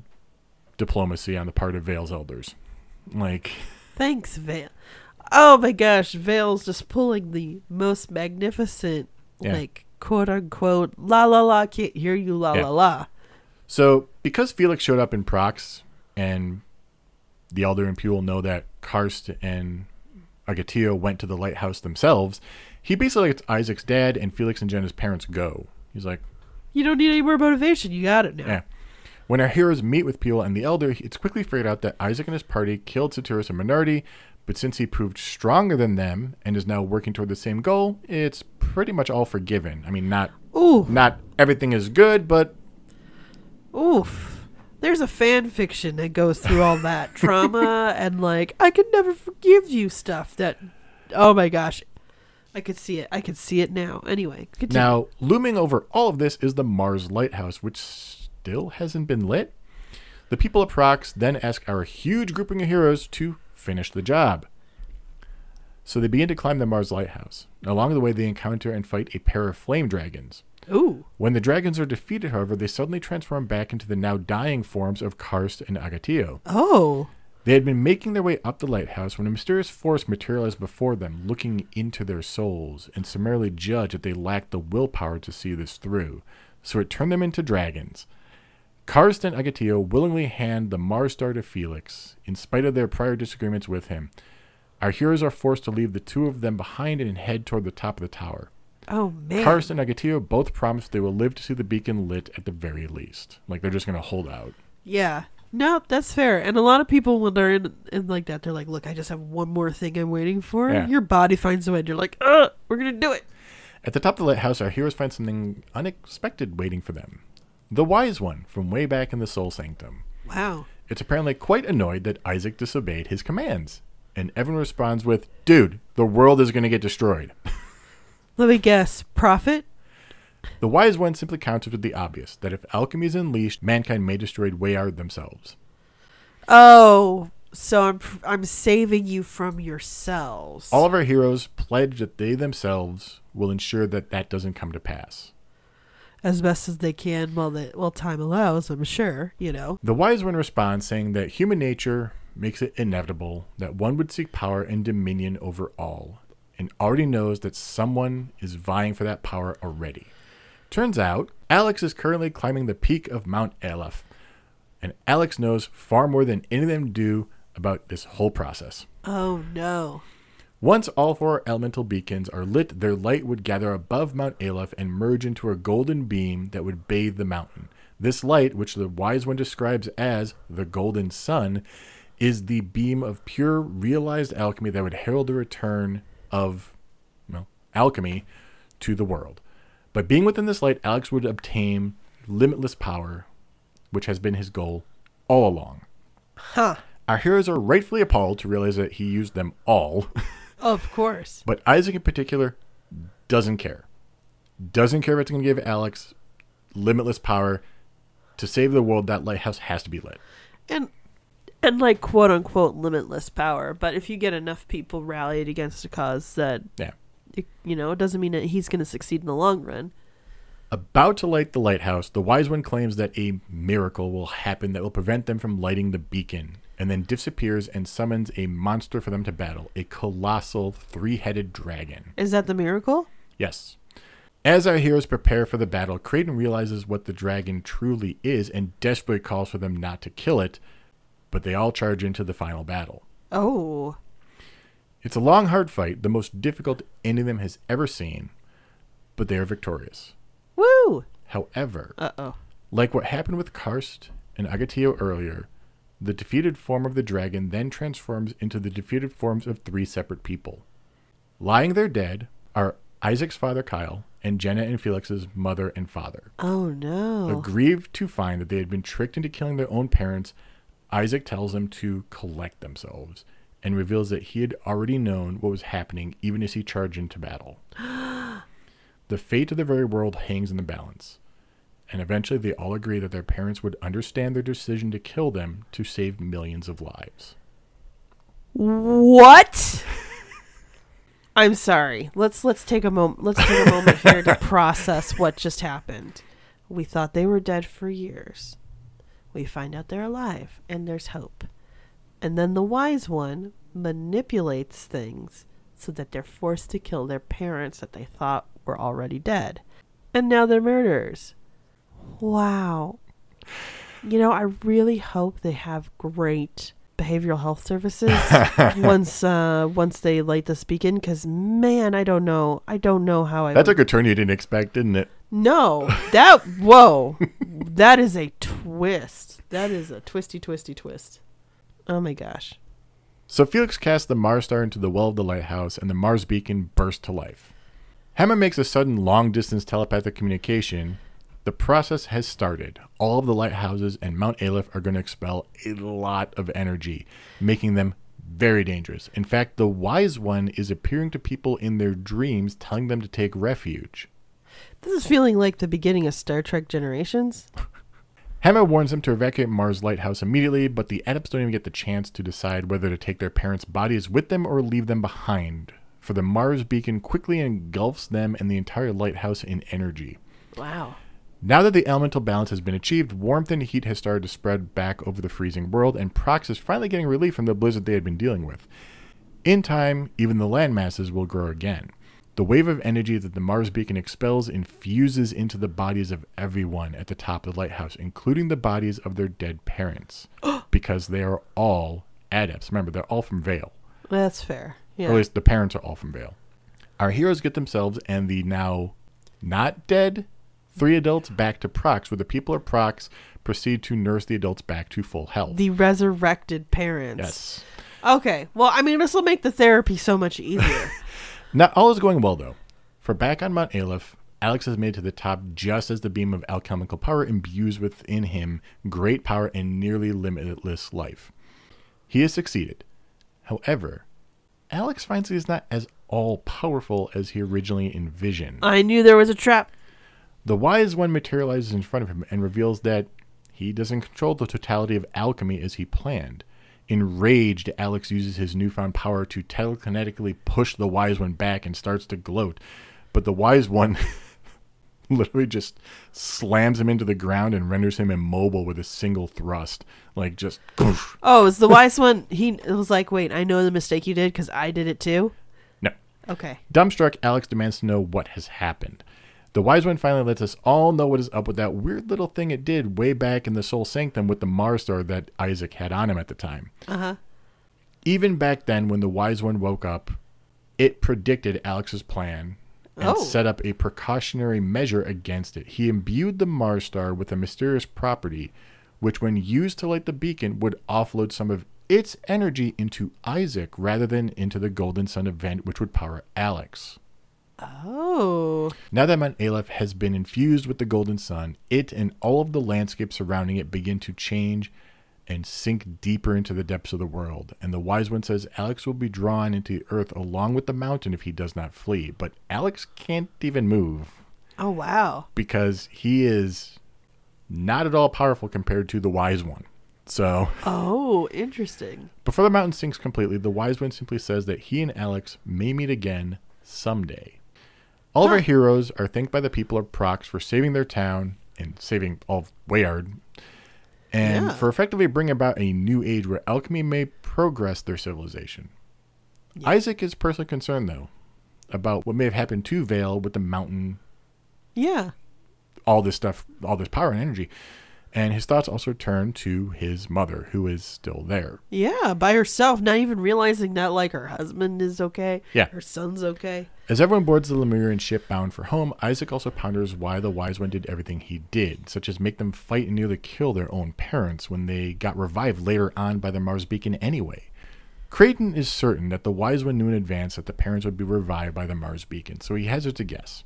diplomacy on the part of Vale's elders. Thanks, Vale. Oh my gosh, Vale's just pulling the most magnificent, quote unquote, la la la, can't hear you, la la la. So because Felix showed up in Prox and the elder and Puel know that Karst and Agatillo went to the lighthouse themselves, he basically lets Isaac's dad and Felix and Jenna's parents go. He's like, you don't need any more motivation. You got it now. Yeah. When our heroes meet with Puel and the elder, it's quickly figured out that Isaac and his party killed Saturos and Menardi, But since he proved stronger than them and is now working toward the same goal, it's pretty much all forgiven. I mean, not everything is good, but... Oof. There's a fan fiction that goes through all that trauma and, like, I can never forgive you stuff that... Oh, my gosh. I could see it. I could see it now. Anyway, continue. Now, looming over all of this is the Mars Lighthouse, which still hasn't been lit. The people of Prox then ask our huge grouping of heroes to finish the job. So they begin to climb the Mars Lighthouse. Along the way, they encounter and fight a pair of flame dragons. Ooh. When the dragons are defeated, however, they suddenly transform back into the now dying forms of Karst and Agatio. Oh. They had been making their way up the lighthouse when a mysterious force materialized before them, looking into their souls, and summarily judged that they lacked the willpower to see this through. So it turned them into dragons. Karst and Agatio willingly hand the Mars Star to Felix, in spite of their prior disagreements with him. Our heroes are forced to leave the two of them behind and head toward the top of the tower. Oh, man. Karst and Agatio both promise they will live to see the beacon lit at the very least. Like, they're just going to hold out. Yeah. No, that's fair. And a lot of people, when they're in like that, they're like, look, I just have one more thing I'm waiting for. Yeah. Your body finds a way. And you're like, we're going to do it. At the top of the lighthouse, our heroes find something unexpected waiting for them. The Wise One from way back in the Soul Sanctum. Wow. It's apparently quite annoyed that Isaac disobeyed his commands. And everyone responds with, dude, the world is going to get destroyed. Let me guess. Prophet? The Wise One simply counters with the obvious, that if alchemy is unleashed, mankind may destroy Weyard themselves. Oh, so I'm saving you from yourselves. All of our heroes pledge that they themselves will ensure that that doesn't come to pass. As best as they can while time allows, I'm sure, you know. The Wise One responds saying that human nature makes it inevitable that one would seek power and dominion over all, and already knows that someone is vying for that power already. Turns out, Alex is currently climbing the peak of Mount Aleph, and Alex knows far more than any of them do about this whole process. Oh, no. Once all four elemental beacons are lit, their light would gather above Mount Aleph and merge into a golden beam that would bathe the mountain. This light, which the Wise One describes as the golden sun, is the beam of pure, realized alchemy that would herald the return of, alchemy to the world. By being within this light, Alex would obtain limitless power, which has been his goal all along. Huh. Our heroes are rightfully appalled to realize that he used them all. Of course. But Isaac in particular doesn't care. Doesn't care if it's going to give Alex limitless power. To save the world, that lighthouse has to be lit. And like, quote unquote, limitless power. But if you get enough people rallied against a cause that, it doesn't mean that he's going to succeed in the long run. About to light the lighthouse, the Wise One claims that a miracle will happen that will prevent them from lighting the beacon, and then disappears and summons a monster for them to battle, a colossal three-headed dragon. Is that the miracle? Yes. As our heroes prepare for the battle, Kraden realizes what the dragon truly is and desperately calls for them not to kill it, but they all charge into the final battle. Oh. It's a long, hard fight, the most difficult any of them has ever seen, but they are victorious. Woo! However, Uh-oh. like what happened with Karst and Agatio earlier, the defeated form of the dragon then transforms into the defeated forms of three separate people. Lying there dead are Isaac's father Kyle and Jenna and Felix's mother and father. Oh, no. Aggrieved to find that they had been tricked into killing their own parents, Isaac tells them to collect themselves and reveals that he had already known what was happening even as he charged into battle. The fate of the very world hangs in the balance, and eventually they all agree that their parents would understand their decision to kill them to save millions of lives. What? I'm sorry. Let's take a moment. Let's take a moment here to process what just happened. We thought they were dead for years. We find out they're alive, and there's hope. And then the Wise One manipulates things so that they're forced to kill their parents that they thought were already dead. And now they're murderers. Wow. I really hope they have great behavioral health services once they light this beacon, because, man, I don't know how I That took a turn you didn't expect, didn't it? No. Whoa. That is a twist. That is a twisty twist. Oh, my gosh. So Felix casts the Mars star into the well of the lighthouse, and the Mars beacon bursts to life. Hema makes a sudden long-distance telepathic communication. The process has started. All of the lighthouses and Mount Aleph are going to expel a lot of energy, making them very dangerous. In fact, the Wise One is appearing to people in their dreams, telling them to take refuge. This is feeling like the beginning of Star Trek Generations. Hema warns them to evacuate Mars Lighthouse immediately, but the adepts don't even get the chance to decide whether to take their parents' bodies with them or leave them behind, for the Mars beacon quickly engulfs them and the entire lighthouse in energy. Wow. Now that the elemental balance has been achieved, warmth and heat has started to spread back over the freezing world, and Prox is finally getting relief from the blizzard they had been dealing with. In time, even the land masses will grow again. The wave of energy that the Mars beacon expels infuses into the bodies of everyone at the top of the lighthouse, including the bodies of their dead parents, because they are all adepts. Remember, they're all from Vale. That's fair. Yeah. Or at least the parents are all from Vale. Our heroes get themselves and the now not dead 3 adults back to Prox, where the people of Prox proceed to nurse the adults back to full health. The resurrected parents. Yes. Okay. Well, I mean, this will make the therapy so much easier. Not all is going well, though. For back on Mount Aleph, Alex has made it to the top just as the beam of alchemical power imbues within him great power and nearly limitless life. He has succeeded. However, Alex finds he is not as all-powerful as he originally envisioned. I knew there was a trap. The Wise One materializes in front of him and reveals that he doesn't control the totality of alchemy as he planned. Enraged, Alex uses his newfound power to telekinetically push the Wise One back and starts to gloat. But the Wise One literally just slams him into the ground and renders him immobile with a single thrust. Like, just... Oh, is the Wise One... He was like, wait, I know the mistake you did because I did it too? No. Okay. Dumbstruck, Alex demands to know what has happened. The Wise One finally lets us all know what is up with that weird little thing it did way back in the Soul Sanctum with the Mars star that Isaac had on him at the time. Uh-huh. Even back then, when the Wise One woke up, it predicted Alex's plan and set up a precautionary measure against it. He imbued the Mars star with a mysterious property, which when used to light the beacon would offload some of its energy into Isaac rather than into the Golden Sun event, which would power Alex. Oh. Now that Mount Aleph has been infused with the Golden Sun, it and all of the landscape surrounding it begin to change and sink deeper into the depths of the world. And the Wise One says Alex will be drawn into the earth along with the mountain if he does not flee. But Alex can't even move. Oh, wow. Because he is not at all powerful compared to the Wise One. So... Oh, interesting. Before the mountain sinks completely, the Wise One simply says that he and Alex may meet again someday. All of our heroes are thanked by the people of Prox for saving their town and saving all of Weyard, and for effectively bringing about a new age where alchemy may progress their civilization. Yeah. Isaac is personally concerned, though, about what may have happened to Vale with the mountain. Yeah. All this stuff, all this power and energy. And his thoughts also turn to his mother, who is still there. Yeah, by herself, not even realizing that, like, her husband is okay. Yeah. Her son's okay. As everyone boards the Lemurian ship bound for home, Isaac also ponders why the Wise One did everything he did, such as make them fight and nearly kill their own parents when they got revived later on by the Mars beacon anyway. Creighton is certain that the Wise One knew in advance that the parents would be revived by the Mars beacon, so he hazards a guess.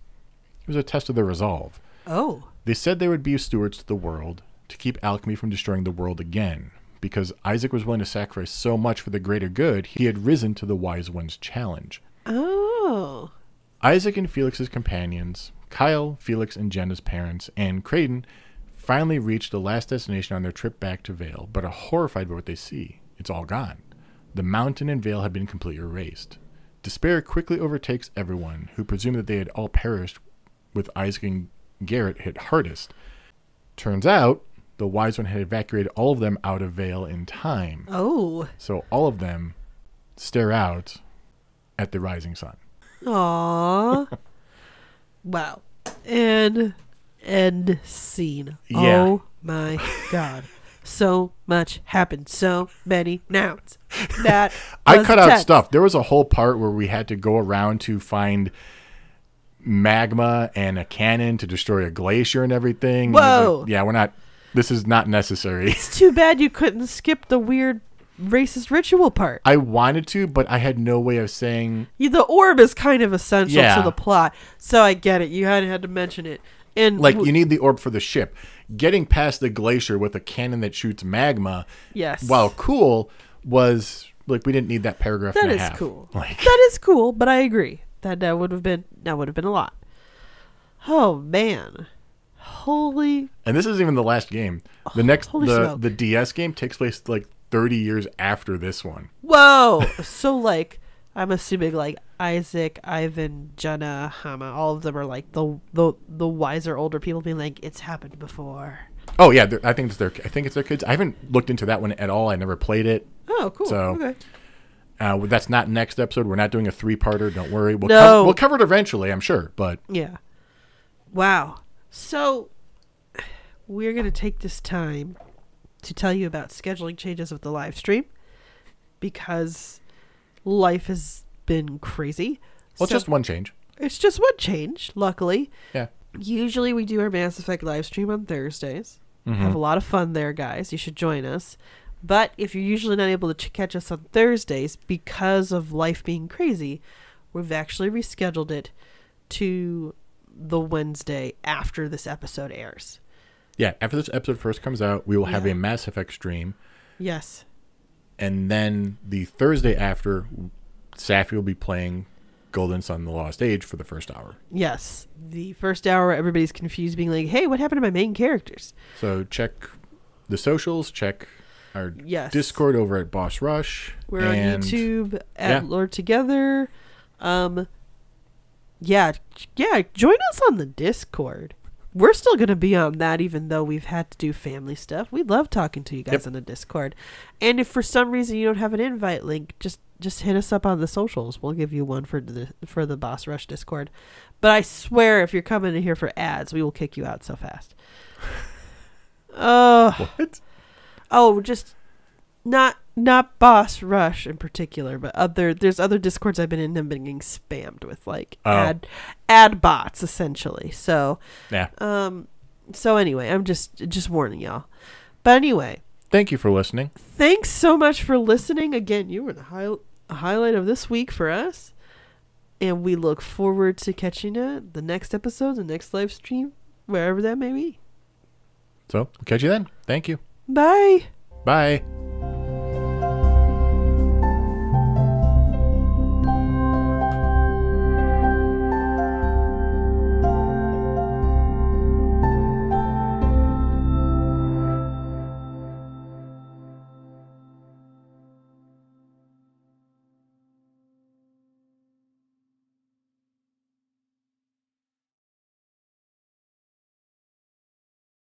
It was a test of their resolve. Oh. They said they would be stewards to the world, to keep alchemy from destroying the world again. Because Isaac was willing to sacrifice so much for the greater good, he had risen to the Wise One's challenge. Oh. Isaac and Felix's companions, Kyle, Felix, and Jenna's parents, and Creighton finally reached the last destination on their trip back to Vale, but are horrified by what they see. It's all gone. The mountain and Vale have been completely erased. Despair quickly overtakes everyone, who presume that they had all perished with Isaac and Garrett hit hardest. Turns out, the Wise One had evacuated all of them out of Vale in time. Oh. So all of them stare out at the rising sun. Aww. Wow. And end scene. Yeah. Oh my God. So much happened. So many nouns. That I cut out stuff. There was a whole part where we had to go around to find magma and a cannon to destroy a glacier and everything. Whoa. Like, yeah, we're not... This is not necessary. It's too bad you couldn't skip the weird racist ritual part. I wanted to, but I had no way of saying. The orb is kind of essential Yeah. to the plot, so I get it. You had to mention it. And Like, you need the orb for the ship. Getting past the glacier with a cannon that shoots magma, yes, while cool, was like we didn't need that paragraph. that and a is half. cool. Like, That is cool, but I agree that would have been a lot. Oh man, holy! and this isn't even the last game. The next, holy the smoke. the DS game takes place like 30 years after this one. Whoa! So like, I'm assuming like Isaac, Ivan, Jenna, Hama, all of them are like the wiser older people being like, it's happened before. Oh yeah, I think it's their kids. I haven't looked into that one at all. I never played it. Oh, cool. So- Okay. That's not next episode. We're not doing a 3-parter. Don't worry. No. We'll cover it eventually, I'm sure. But Yeah. Wow. So we're going to take this time to tell you about scheduling changes with the live stream because life has been crazy. well, So just one change. it's just one change, luckily. Yeah. Usually we do our Mass Effect live stream on Thursdays. Mm-hmm. Have a lot of fun there, guys. You should join us. But if you're usually not able to catch us on Thursdays because of life being crazy, we've actually rescheduled it to the Wednesday after this episode airs. Yeah. After this episode first comes out, we will have Yeah. a Mass Effect stream, Yes. and then the Thursday after, Safi will be playing Golden Sun: The Lost Age for the first hour. Yes. The first hour, everybody's confused, being like, hey, what happened to my main characters? So check the socials. Check our Yes. Discord over at Boss Rush. We're on and YouTube at yeah. Lord Together. Yeah, join us on the Discord. We're still going to be on that even though we've had to do family stuff. We love talking to you guys Yep. on the Discord. And if for some reason you don't have an invite link, just hit us up on the socials. We'll give you one for the Boss Rush Discord. But I swear if you're coming in here for ads, we will kick you out so fast. What? Oh, just not Boss Rush in particular, but there's other Discords I've been in and been getting spammed with like ad bots essentially. So Yeah. so anyway, I'm just warning y'all. But anyway, Thank you for listening. thanks so much for listening. Again, you were the highlight of this week for us, and we look forward to catching you at the next episode, the next live stream, wherever that may be. So, we'll catch you then. Thank you. Bye. Bye.